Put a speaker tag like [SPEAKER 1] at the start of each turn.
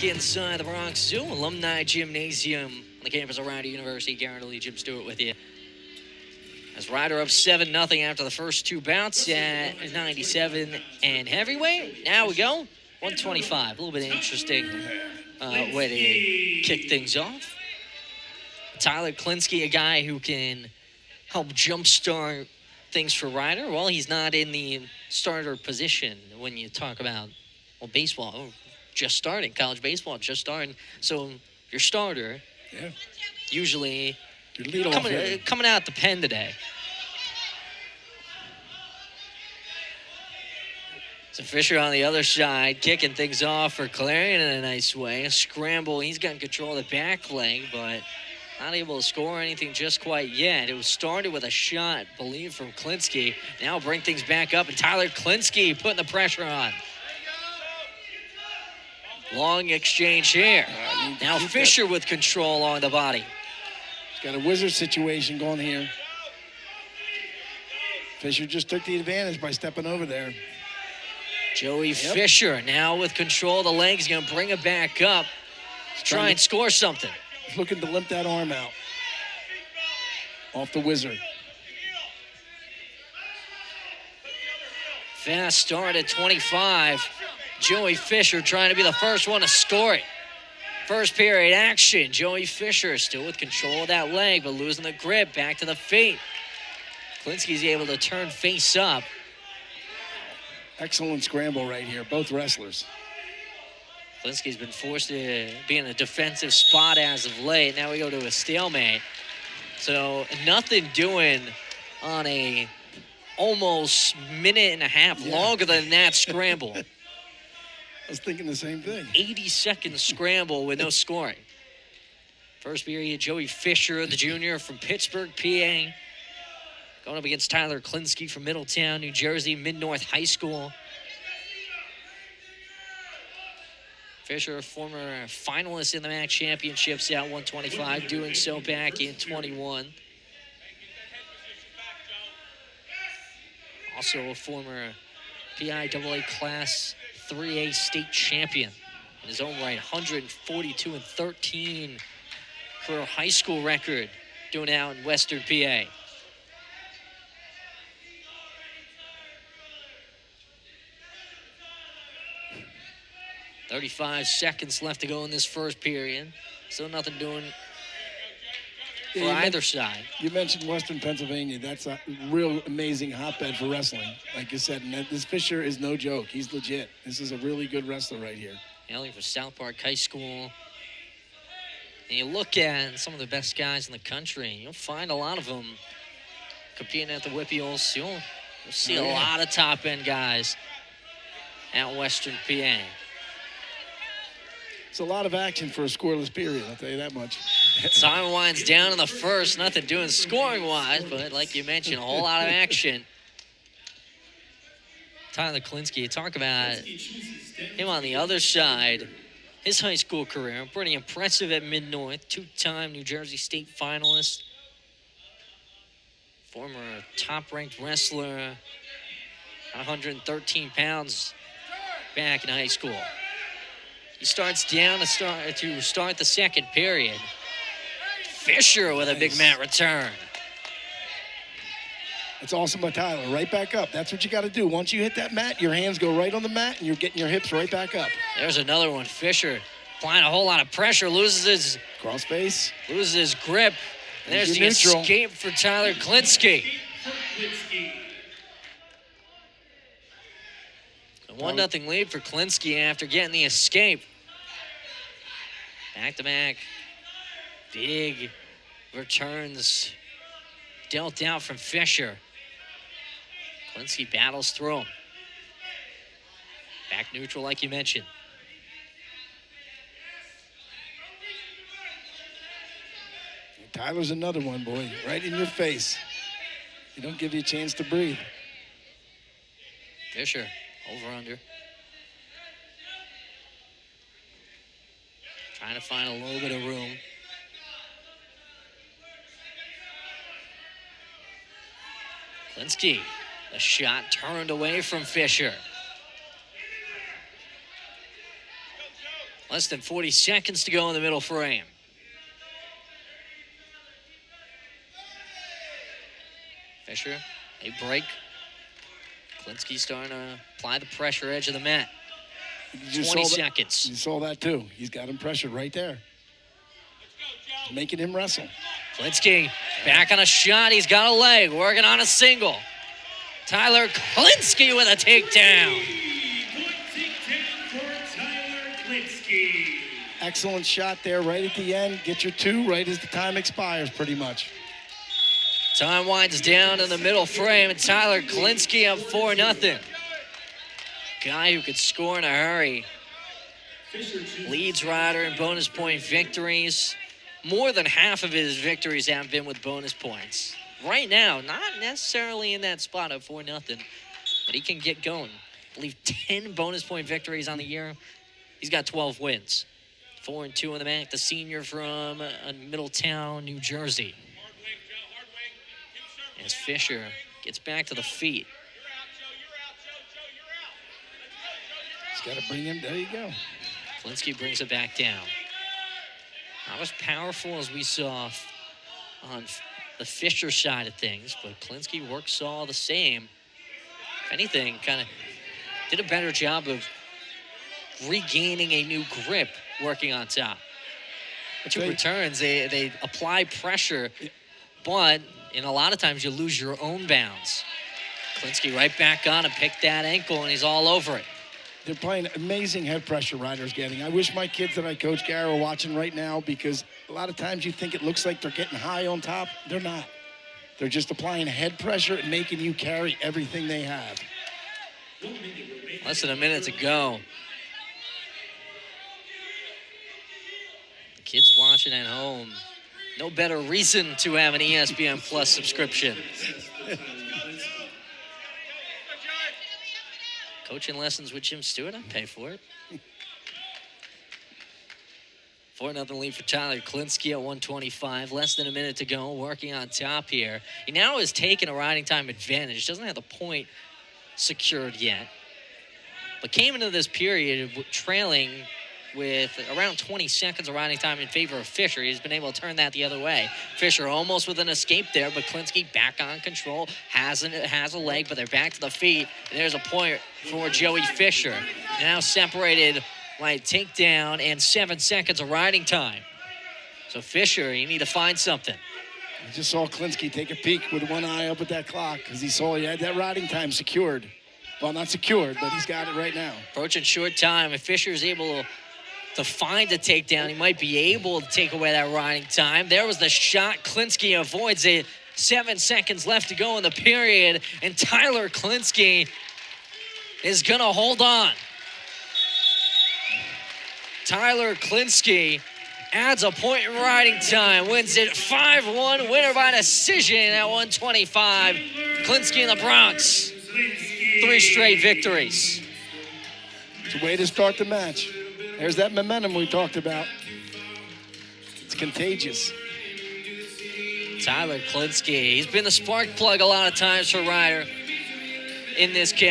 [SPEAKER 1] Inside the Bronx Zoo Alumni Gymnasium on the campus of Rider University. Garrett Lee, Jim Stewart with you. As Rider up 7-0 after the first two bouts at 97 and heavyweight. Now we go 125. A little bit interesting way to kick things off. Tyler Klinsky, a guy who can help jumpstart things for Rider. Well, he's not in the starter position when you talk about, well, baseball. Just starting, college baseball just starting. So your starter, usually coming out the pen today. So Fischer on the other side, kicking things off for Clarion in a nice way. A scramble, he's got control of the back leg, but not able to score anything just quite yet. It was started with a shot, believe, from Klinsky. Now bring things back up, and Tyler Klinsky putting the pressure on. Long exchange here. Now Fischer with control on the body.
[SPEAKER 2] He's got a wizard situation going here. Fischer just took the advantage by stepping over there.
[SPEAKER 1] Joey Fischer now with control of the legs, going to bring it back up. Try and score something.
[SPEAKER 2] He's looking to limp that arm out. Off the wizard.
[SPEAKER 1] Fast start at 25. Joey Fischer trying to be the first one to score it. First period action. Joey Fischer still with control of that leg, but losing the grip. Back to the feet. Klinsky's able to turn face up.
[SPEAKER 2] Excellent scramble right here, both wrestlers.
[SPEAKER 1] Klinsky's been forced to be in a defensive spot as of late. Now we go to a stalemate. So nothing doing on a almost minute and a half longer than that scramble.
[SPEAKER 2] I was thinking the same thing.
[SPEAKER 1] 80-second scramble with no scoring. First period, Joey Fischer, the junior from Pittsburgh, PA. Going up against Tyler Klinsky from Middletown, New Jersey, Mid-North High School. Fischer, former finalist in the MAC championships at 125, doing so back in 21. Also a former PIAA Class 3A state champion in his own right, 142-13 career high school record, doing it out in Western PA. "35 seconds left to go in this first period. Still nothing doing for either side.
[SPEAKER 2] You mentioned Western Pennsylvania. That's a real amazing hotbed for wrestling. Like you said, and this Fischer is no joke. He's legit. This is a really good wrestler right here.
[SPEAKER 1] Hailing from South Park High School. And you look at some of the best guys in the country, you'll find a lot of them competing at the Whippy. You'll see a lot of top-end guys at Western PA.
[SPEAKER 2] It's a lot of action for a scoreless period, I'll tell you that much.
[SPEAKER 1] Time winds down in the first. Nothing doing scoring-wise, but like you mentioned, a whole lot of action. Tyler Klinsky, talk about him on the other side. His high school career, pretty impressive at Mid-North. Two-time New Jersey State finalist. Former top-ranked wrestler, 113 pounds back in high school. He starts down to start the second period. Fischer with a big mat return.
[SPEAKER 2] It's awesome by Tyler. Right back up. That's what you got to do. Once you hit that mat, your hands go right on the mat, and you're getting your hips right back up.
[SPEAKER 1] There's another one. Fischer applying a whole lot of pressure, loses his
[SPEAKER 2] crossface,
[SPEAKER 1] loses his grip. And there's the escape for Tyler Klinsky. 1-0 lead for Klinsky after getting the escape. Back-to-back big returns dealt out from Fischer. Klinsky battles through him. Back neutral like you mentioned.
[SPEAKER 2] Tyler's another one, boy. Right in your face. He don't give you a chance to breathe.
[SPEAKER 1] Fischer, over-under. Trying to find a little bit of room. Klinsky, the shot turned away from Fischer. Less than 40 seconds to go in the middle frame. Fischer, a break. Klinsky starting to apply the pressure edge of the mat. 20 seconds.
[SPEAKER 2] You saw that too. He's got him pressured right there. Making him wrestle.
[SPEAKER 1] Klinsky back on a shot. He's got a leg. Working on a single. Tyler Klinsky with a takedown.
[SPEAKER 2] Excellent shot there right at the end. Get your two right as the time expires pretty much.
[SPEAKER 1] Time winds down in the middle frame, and Tyler Klinsky up 4-0. Guy who could score in a hurry. Leads Ryder in bonus point victories. More than half of his victories have been with bonus points. Right now, not necessarily in that spot of 4-0, but he can get going. I believe 10 bonus point victories on the year. He's got 12 wins. 4-2 in the MAC, the senior from Middletown, New Jersey. As Fischer gets back to the feet.
[SPEAKER 2] He's got to bring him. There you go.
[SPEAKER 1] Klinsky brings it back down. Not as powerful as we saw on the Fischer side of things, but Klinsky works all the same. If anything, kind of did a better job of regaining a new grip working on top. But your returns, they apply pressure, but in a lot of times you lose your own bounds. Klinsky right back on and picked that ankle, and he's all over it.
[SPEAKER 2] They're playing amazing head pressure Ryder's getting. I wish my kids that I coach, Gary, were watching right now, because a lot of times you think it looks like they're getting high on top. They're not. They're just applying head pressure and making you carry everything they have.
[SPEAKER 1] Less than a minute to go. The kids watching at home, no better reason to have an ESPN Plus subscription. Coaching lessons with Jim Stewart, I'd pay for it. 4-0 lead for Tyler Klinsky at 125. Less than a minute to go, working on top here. He now has taken a riding time advantage. Doesn't have the point secured yet. But came into this period trailing with around 20 seconds of riding time in favor of Fischer. He's been able to turn that the other way. Fischer almost with an escape there, but Klinsky back on control. Has a leg, but they're back to the feet. And there's a point for Joey Fischer. Now separated by a takedown and 7 seconds of riding time. So Fischer, you need to find something.
[SPEAKER 2] I just saw Klinsky take a peek with one eye up at that clock because he saw he had that riding time secured. Well, not secured, but he's got it right now.
[SPEAKER 1] Approaching short time. If Fischer is able to find a takedown, he might be able to take away that riding time. There was the shot. Klinsky avoids it. 7 seconds left to go in the period, and Tyler Klinsky is going to hold on. Tyler Klinsky adds a point in riding time, wins it 5-1, winner by decision at 125. Klinsky in the Bronx, 3 straight victories.
[SPEAKER 2] It's a way to start the match. There's that momentum we talked about. It's contagious.
[SPEAKER 1] Tyler Klinsky, he's been the spark plug a lot of times for Ryder in this game.